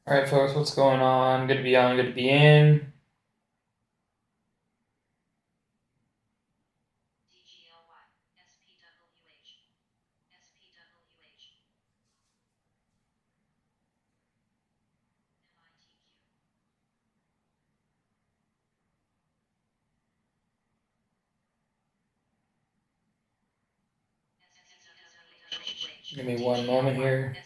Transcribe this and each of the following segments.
All right, folks, what's going on? Good to be on, good to be in. Give me one moment here.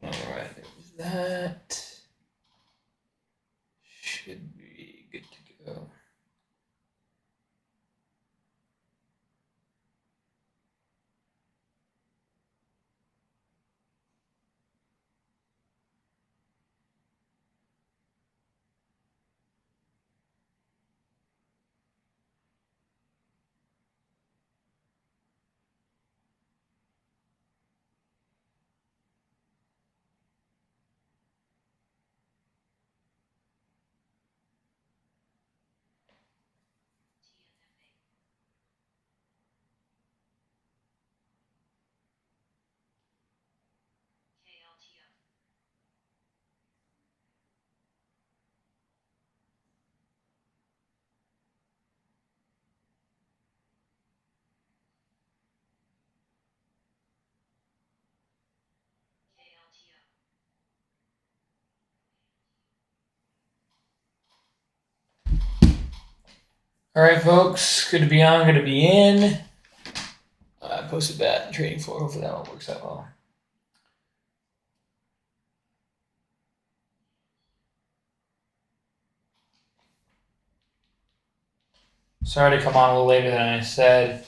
All right, there's that. Should be good to go. All right, folks, good to be on, good to be in. I posted that trading floor. Hopefully that one works out well. Sorry to come on a little later than I said.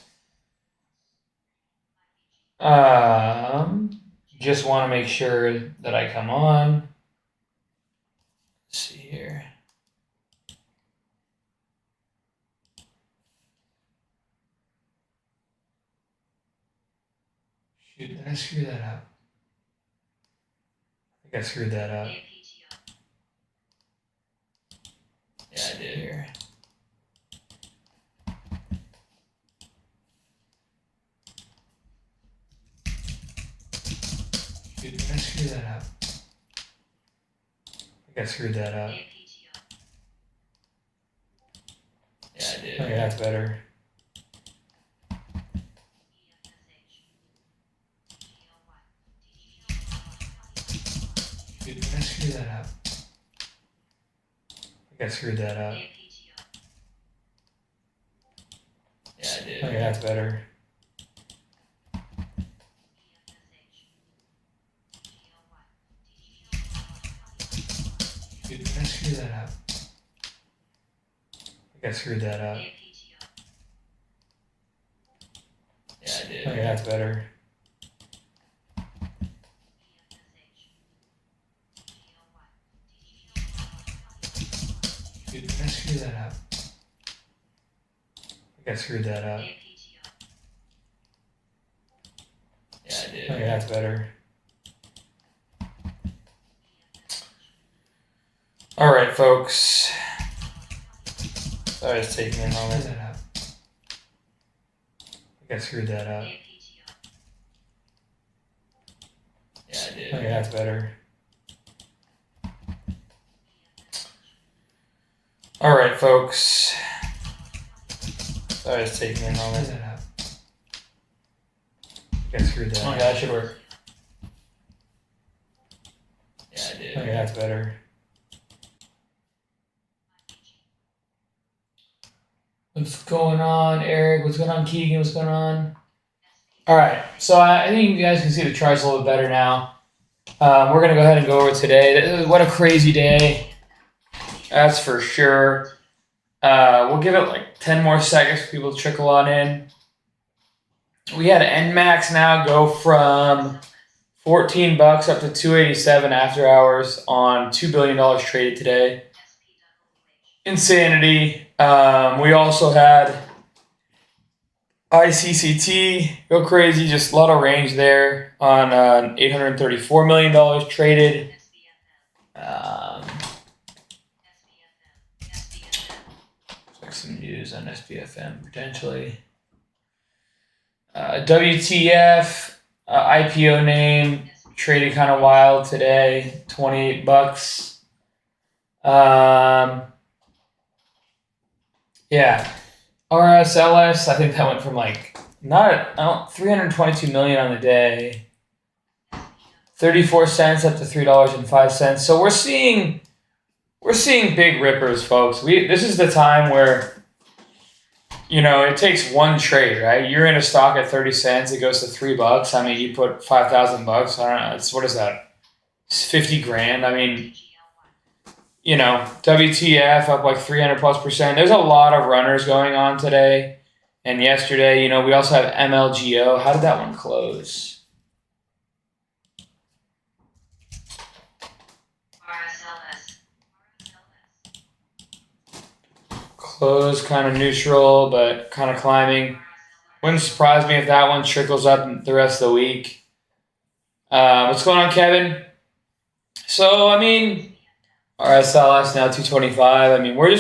Just want to make sure that I come on. Let's see here. Shoot, did I screw that up? I think I screwed that up. Yeah, I did here. Shoot, did I screw that up? I think I screwed that up. Yeah, I did. Okay, that's better. Dude, did I screw that up? I think I screwed that up. Yeah, I did. Okay, that's better. Dude, did I screw that up? I think I screwed that up. Yeah, I did. Okay, that's better. Dude, did I screw that up? I think I screwed that up. Yeah, I did. Okay, that's better. All right, folks. Sorry, it's taking me a moment. I think I screwed that up. Yeah, I did. Okay, that's better. All right, folks. Sorry, it's taking me a moment. I think I screwed that up. Okay, that should work. Yeah, I did. Okay, that's better. What's going on, Eric? What's going on, Keegan? What's going on? All right, so I think you guys can see the charts a little bit better now. We're going to go ahead and go over today. What a crazy day. That's for sure. We'll give it like 10 more seconds for people to trickle on in. We had NMAX now go from $14 up to $287 after hours on $2 billion traded today. Insanity. We also had ICCT go crazy, just a lot of range there on $834 million traded. Like some news. news on SPFM potentially. WTF, IPO name, traded kind of wild today, $28. Yeah, RSLS, I think that went from like 322 million on the day, 34 cents up to $3.05. So we're seeing big rippers, folks. This is the time where, you know, it takes one trade, right? You're in a stock at 30 cents, it goes to $3. I mean, you put $5,000. I don't know. What is that? It's 50 grand. I mean, you know, WTF up like 300+%. There's a lot of runners going on today and yesterday. You know, we also have MLGO. How did that one close? RSLS. Close kind of neutral, but kind of climbing. Wouldn't surprise me if that one trickles up the rest of the week. What's going on, Kevin? So, I mean, RSLS now 225. I mean, we're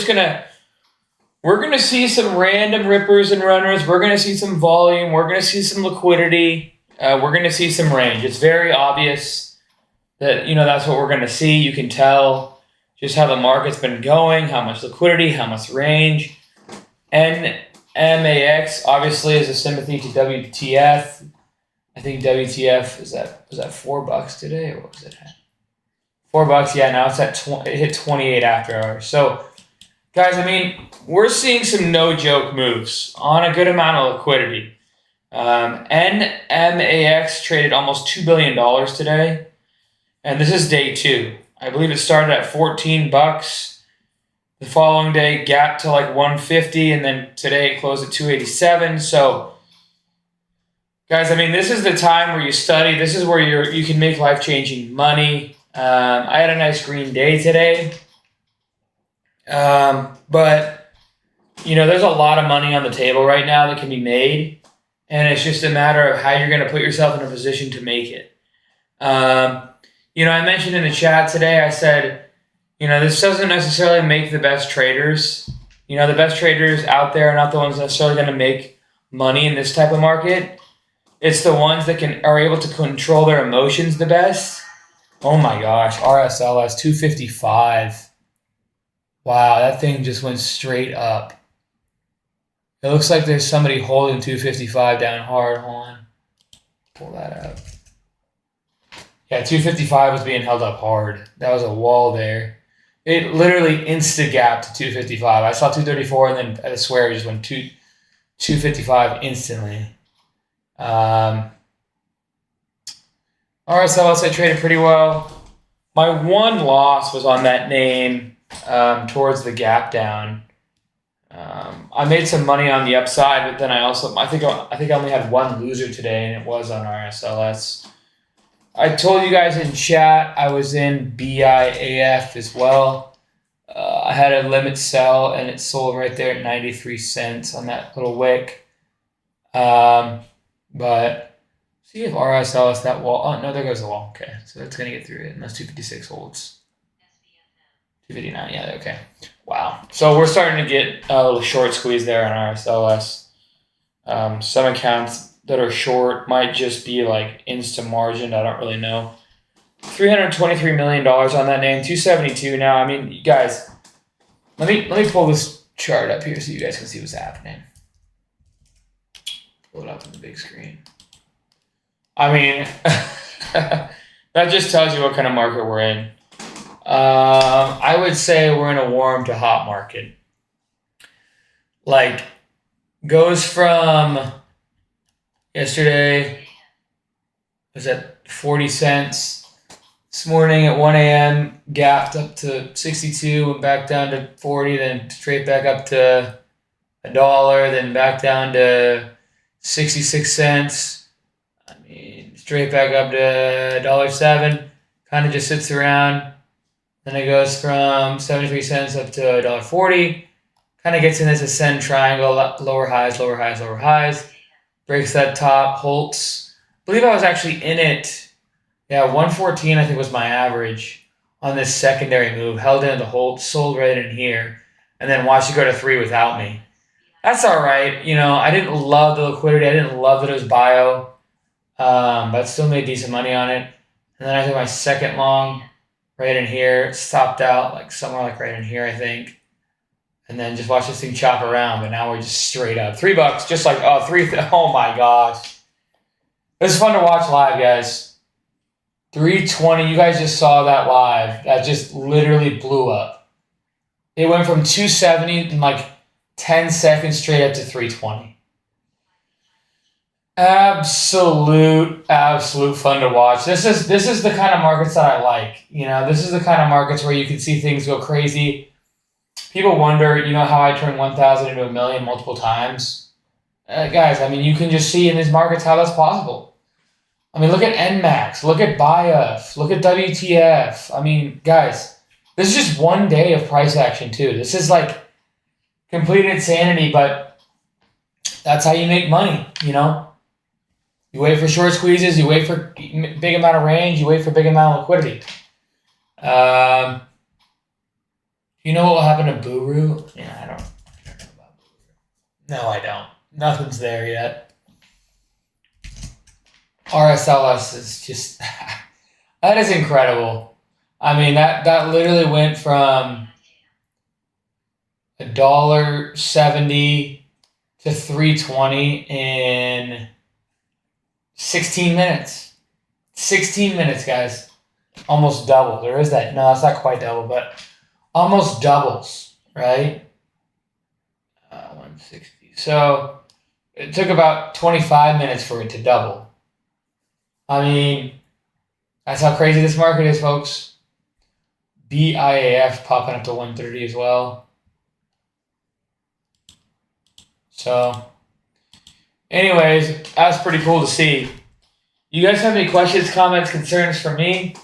gonna see some random rippers and runners. We're gonna see some volume. We're gonna see some liquidity. We're gonna see some range. It's very obvious that, you know, that's what we're gonna see. You can tell just how the market's been going, how much liquidity, how much range. NMAX obviously is a sympathy to WTF. I think WTF was that $4 today, or what was it at? $4, yeah. Now it's at it hit 28 after hours. So, guys, I mean, we're seeing some no joke moves on a good amount of liquidity. NMAX traded almost $2 billion today, and this is day 2. I believe it started at $14. The following day, gapped to like 150, and then today it closed at 287. So, guys, I mean, this is the time where you study. This is where you can make life-changing money. I had a nice green day today. But, you know, there's a lot of money on the table right now that can be made, and it's just a matter of how you're going to put yourself in a position to make it. You know, I mentioned in the chat today, I said, you know, this doesn't necessarily make the best traders. You know, the best traders out there are not the ones necessarily going to make money in this type of market. It's the ones that are able to control their emotions the best. Oh my gosh, RSLS 255. Wow, that thing just went straight up. It looks like there's somebody holding 255 down hard. Hold on. Pull that up. Yeah, 255 was being held up hard. That was a wall there. It literally insta-gapped to 255. I saw 234, and then I swear it just went 255 instantly. RSLS, I traded pretty well. My one loss was on that name towards the gap down. I made some money on the upside, but then I think I only had one loser today, and it was on RSLS. I told you guys in chat I was in BIAF as well. I had a limit sell, and it sold right there at 93 cents on that little wick. But see if RSLS that wall. Oh no, there goes the wall. Okay, so that's gonna get through it, unless 256 holds. 259, yeah, okay. Wow. So we're starting to get a little short squeeze there on RSLS. Some accounts that are short might just be like insta margin. I don't really know. $323 million on that name. 272 now. I mean, you guys, let me pull this chart up here so you guys can see what's happening. Pull it up on the big screen. I mean, that just tells you what kind of market we're in. I would say we're in a warm to hot market. Like, goes from yesterday, was at 40 cents. This morning at 1 a.m., gapped up to 62, went back down to 40, then straight back up to $1, then back down to 66 cents. I mean, straight back up to $1.07. Kind of just sits around. Then it goes from 73 cents up to $1.40. Kind of gets in this ascend triangle, lower highs, lower highs, lower highs. Breaks that top, halts. I believe I was actually in it. Yeah, 114 I think was my average on this secondary move. Held in the hold, sold right in here, and then watched it go to 3 without me. That's all right. You know, I didn't love the liquidity. I didn't love that it was bio, but still made decent money on it. And then I took my second long right in here, stopped out like somewhere like right in here, I think. And then just watch this thing chop around. But now we're just straight up $3, just like oh my gosh, this is fun to watch live, guys. 320. You guys just saw that live. That just literally blew up. It went from 270 in like 10 seconds straight up to 320. Absolute fun to watch. This is the kind of markets that I like. You know, this is the kind of markets where you can see things go crazy. People wonder, you know, how I turn 1,000 into a million multiple times. Guys, I mean, you can just see in these markets how that's possible. I mean, look at NMAX, look at BIF, look at WTF. I mean, guys, this is just one day of price action too. This is like complete insanity, but that's how you make money, you know? You wait for short squeezes, you wait for big amount of range, you wait for big amount of liquidity. You know what will happen to Buru? Yeah, I don't know about Buru. No, I don't. Nothing's there yet. RSLS is just that is incredible. I mean, that literally went from $1.70 to 320 in 16 minutes. 16 minutes, guys. Almost double. There is that. No, it's not quite double, but almost doubles, right? 160. So it took about 25 minutes for it to double. I mean, that's how crazy this market is, folks. BIAF popping up to 130 as well. So, anyways, that's pretty cool to see. You guys have any questions, comments, concerns for me?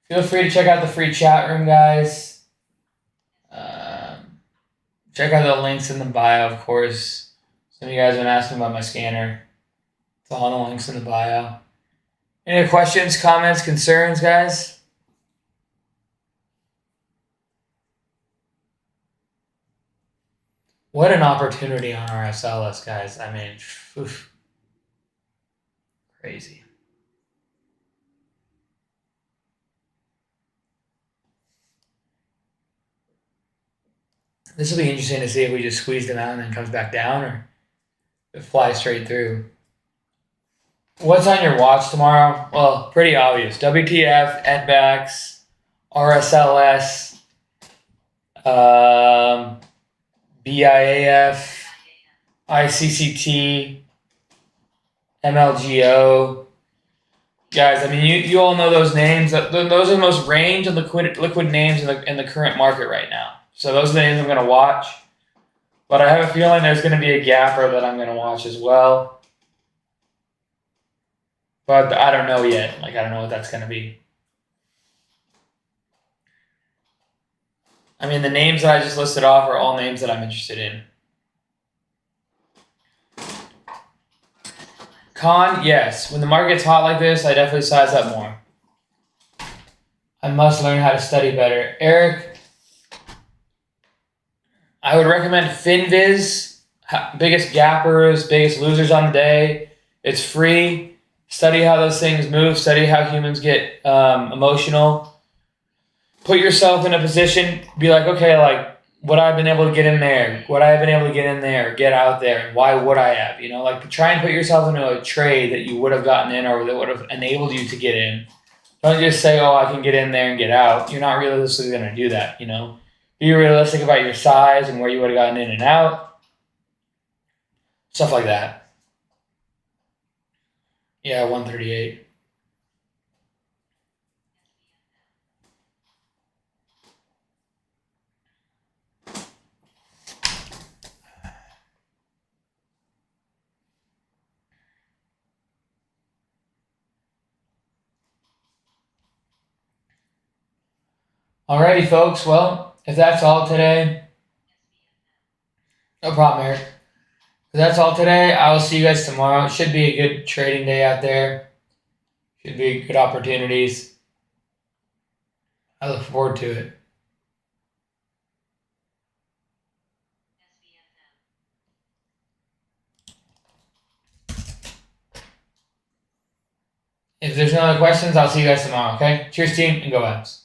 Feel free to check out the free chat room, guys. Check out the links in the bio, of course. Some of you guys have been asking about my scanner. It's all the links in the bio. Any questions, comments, concerns, guys? What an opportunity on RSLS, guys. I mean, oof. Crazy. This will be interesting to see if we just squeeze them out and then comes back down or it flies straight through. What's on your watch tomorrow? Well, pretty obvious. WTF, NMAX, RSLS, BIAF, ICCT, MLGO. Guys, I mean, you all know those names. Those are the most range and liquid names in the current market right now. So those are the names I'm going to watch. But I have a feeling there's going to be a gapper that I'm going to watch as well. But I don't know yet. Like, I don't know what that's going to be. I mean, the names that I just listed off are all names that I'm interested in. Con, yes. When the market gets hot like this, I definitely size up more. I must learn how to study better. Eric, I would recommend FinViz, biggest gappers, biggest losers on the day. It's free. Study how those things move. Study how humans get emotional. Put yourself in a position, be like, okay, like, would I have been able to get in there? Would I have been able to get in there, get out there? And why would I have? You know, like, try and put yourself into a trade that you would have gotten in or that would have enabled you to get in. Don't just say, oh, I can get in there and get out. You're not realistically going to do that, you know? Be realistic about your size and where you would have gotten in and out. Stuff like that. Yeah, 138. Alrighty, folks. Well, if that's all today, no problem, Eric. If that's all today, I will see you guys tomorrow. It should be a good trading day out there. Should be good opportunities. I look forward to it. If there's no other questions, I'll see you guys tomorrow, okay? Cheers, team, and go Avs.